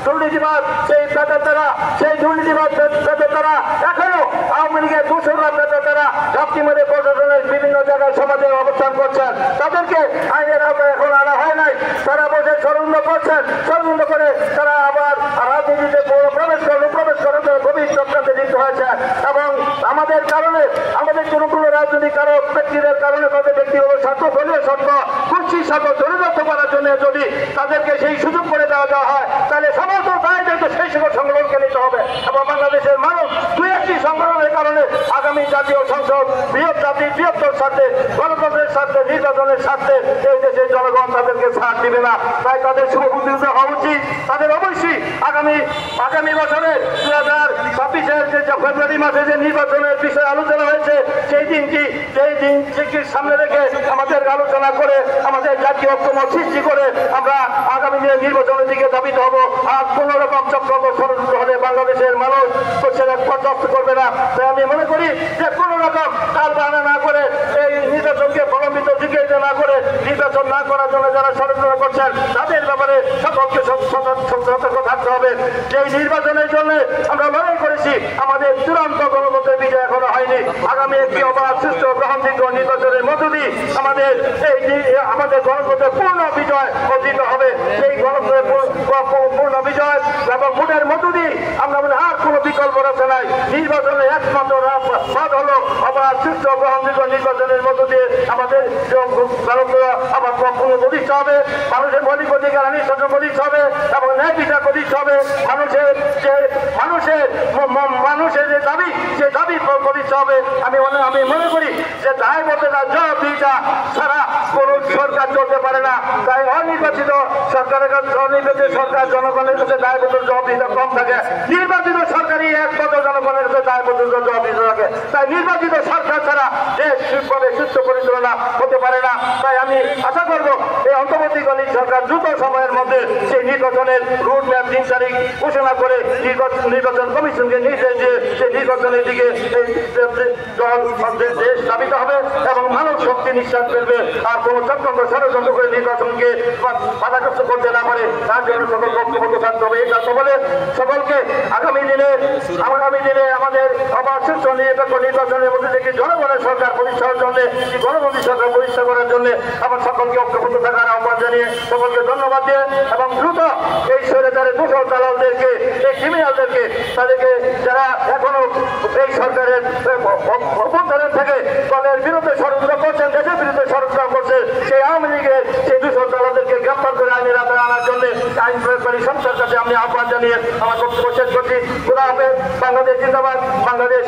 দুর্নীতিবাদ সেই প্রেতাত্মারা সেই দুর্নীতিবাদ প্রেতাত্মারা এখনো আওয়ামী লীগের দূষণরা প্রেতাত্মারা ঘাপটি মেরে প্রশাসনের বিভিন্ন জায়গায় সমাজে অবস্থান করছেন। তাদেরকে আইনের আওতায় এখন আনা হয় নাই। তারা বসে ষড়যন্ত্র করছেন, ষড়যন্ত্র করে তারা আবার রাজনীতিতে প্রবেশ করার গভীর চক্রান্তে লিপ্ত হয়েছে। এবং আমাদের কারণে আমাদের কোনো রাজনৈতিক কারক ব্যক্তিদের কারণে তাদের ব্যক্তিগত স্বার্থ দলীয় স্বার্থ কুর্সির স্বার্থ চরিতার্থ করার জন্য যদি তাদেরকে সেই সুযোগ করে দেওয়া হয় তাহলে সমস্ত দায় দায়িত্ব সেই সকল সংগঠনকে নিতে হবে। এবং বাংলাদেশের মানুষ দুই একটি সংগঠনের কারণে আগামী জাতীয় সংসদ বৃহত্তর স্বার্থে গণতন্ত্রের স্বার্থে নির্বাচনের স্বার্থে এই দেশের জনগণ তাদেরকে ছাড় দিবে না। তাই তাদের শুভবুদ্ধিত হওয়া উচিত। তাদের অবশ্যই আগামী বছরের 2026-এর যে ফেব্রুয়ারি মাসে যে নির্বাচনের বিষয়ে আলোচনা হয়েছে সেই দিনটিকে সামনে রেখে আমাদের আলোচনা করে আমাদের জাতীয় ঐক্যমত সৃষ্টি করে আমরা আগামী দিনে নির্বাচনের দিকে ধাবিত হব। আর কোন রকম চক্রান্ত ষড়যন্ত্র হলে বাংলাদেশের মানুষ সেটা বরদাস্ত করবে না। তাই আমি মনে করি যে কোন রকম কাল বাহানা না করে এই নির্বাচনকে প্রলম্বিত জিজ্ঞাসা না করে নির্বাচন না করার জন্য যারা ষড়যন্ত্র করছেন তাদের ব্যাপারে সকলকে সতর্ক থাকতে হবে। যে নির্বাচনের জন্য আমরা লড়াই করেছি আমাদের চূড়ান্ত গণতন্ত্রের বিজয় এখনো হয়নি। আগামী একটি অবাধ সুষ্ঠু গ্রহণযোগ্য নির্বাচনের মধ্য দিয়ে আমাদের গণতন্ত্রের পূর্ণ বিজয় অর্জিত হবে। সেই গণতন্ত্রের পূর্ণ বিজয় এবং ভোটের মধ্য দিয়ে আমরা মনে আর কোনো বিকল্প রাখতে নাই। নির্বাচনের একমাত্র পথ হলো অবাধ সুষ্ঠু গ্রহণযোগ্য নির্বাচনের মধ্য দিয়ে আমাদের গণতন্ত্র আবার পূর্ণ প্রতিষ্ঠা হবে। মানুষের মৌলিক অধিকার নিঃশাসন প্রতিষ্ঠা হবে এবং ন্যায় বিচার প্রতিষ্ঠা হবে। মানুষের যে দাবি সে দাবি প্রতিষ্ঠা হবে। আমি মনে করি যে দায়বদ্ধতা জবাবদিহিতা ছাড়া কোন সরকার চলতে পারে না। তাই অনির্বাচিত সরকার জনগণের কাছে দায়বদ্ধ জবাবদিহিতা কম থাকে। নির্বাচিত সরকারই একমাত্র জনগণের কাছে দায়বদ্ধ জবাবদিহিতা থাকে। তাই নির্বাচিত সরকার ছাড়া দেশ সুস্থভাবে সুস্থ পরিচালনা হতে পারে না। তাই আমি আশা করব এই অন্তর্বর্তীকালীন সরকার দ্রুত সময়ের মধ্যে সেই নির্বাচনের রুট ম্যাপ 3 তারিখ ঘোষণা করে নির্বাচন কমিশনকে নির্দেশ দিয়ে সেই নির্বাচনের দিকে দেশ ধাবিত হবে এবং মানব শক্তি নিঃশ্বাস ফেলবে। আর কোন চক্রান্ত ষড়যন্ত্র করে নির্বাচনকে বাধাগ্রস্ত করতে না পারে তার জন্য সকল ঐক্যবদ্ধ থাকতে হবে। এই কথা বলে সকলকে আগামী দিনে আমাদের অবাধ সুষ্ঠ নিরপেক্ষ নির্বাচনের মধ্যে থেকে জনগণের সরকার প্রতিষ্ঠার জন্য গণতন্ত্রী সরকার প্রতিষ্ঠা করার জন্য আমার সকলকে ঐক্যবদ্ধ থাকার আহ্বান জানিয়ে সকলকে ধন্যবাদ দিয়ে এবং দ্রুত এই স্বৈরাচারের দূষণ দালালদেরকে এই ক্রিমিনালদেরকে তাদেরকে যারা এখনো এই সরকারের অভ্যন্তরীণ থেকে দলের বিরুদ্ধে ষড়যন্ত্র করছেন দেশের বিরুদ্ধে ষড়যন্ত্র করছে সেই আওয়ামী লীগের সেই দূষণ দালালদেরকে গ্রেপ্তার করে আইনের আওতায় আনার জন্য আইন প্রয়োগকারী সংস্থার কাছে আমি আহ্বান জানিয়ে আমার বক্তব্য শেষ করছি। খোদা হাফেজ। বাংলাদেশ জিন্দাবাদ। বাংলাদেশ